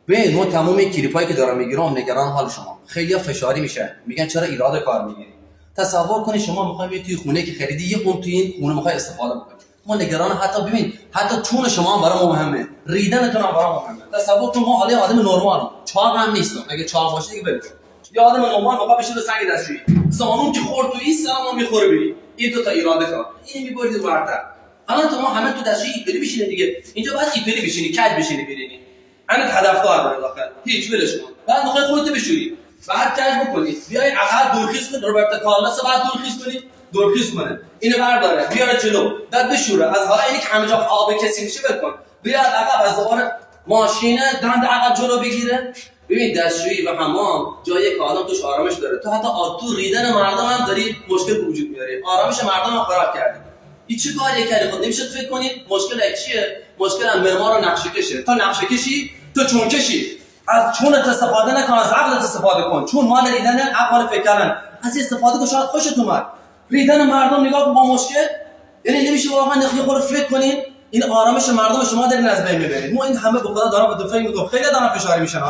به نوع تمام کلیپایی که دارم میگیرم نگران حال شما. خیلی فشاری میشه، میگن چرا ایراد کار میگیری. تصور کنید شما میخواید توی خونه که خریدی یه قوم توی این خونه میخوای استفاده بکنید. ما نگران حتی ببین حتی چون شما هم برام مهمه، ریدنتون هم برام مهمه. تصور کن ما حالا آدم نرمالم، چاق هم نیستم. اگه چاق باشه دیگه برید. یا آدم نرمال بخواد بشه به سنگ دستشویی. زانون که خورد تو این سلام میخوره بری. این دو تا ایراده کار. این میبرید ورتر. الان تو ما همه تو دستشویی ایپری بشینید دیگه. اینجا باید ایپری بشینی، کج بشینی برینی. انا هدفدار داره داخل. هیچ ولش کن. بعد میخوای خودت بشوری. بعد کج بکنی. بیای عقب دورخیز کن، روبرت کارلوس بعد دورخیز کنی. دورخیز کنه اینو برداره بیاره جلو بعد بشوره از حالا اینی که همه جا آب کسی میشه بکن بیاد عقب از دوباره ماشینه دند عقب جلو بگیره. ببین دستشویی و حمام جایی که آدم توش آرامش داره. تو حتی تو ریدن مردم هم داری مشکل به وجود میاری، آرامش مردم هم خراب کردی. این چه کاریه کردی؟ خود نمیشه فکر کنی مشکل چیه؟ مشکل هم معمار و نقشه کشه. تو نقشه کشی تو چون کشی از چونت استفاده نکن، از عقلت استفاده کن. چون مال ریدن عقل فکر کردن از استفاده کن. شاید خوشت اومد ریدن مردم نگاه کن با مشکل، یعنی نمیشه واقعا یه خورده فکر کنین این آرامش مردم شما دارین از بین میبرید. ما این همه به خدا دارم به فکر میکنم، خیلی دارم فشاری میشن،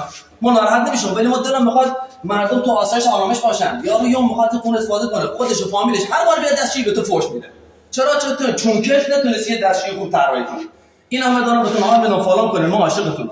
ما ناراحت نمیشم ولی ما دلم میخواد مردم تو آسایش آرامش باشن. یا میخواد خون استفاده کنه خودش و فامیلش هر بار بیاد دستشویی به تو فوش میده. چرا تو چونکش نتونستی یه دستشویی خوب طراحی کنی؟ این همه دارم بهتون آمد فالو کنین، ما عاشقتونم.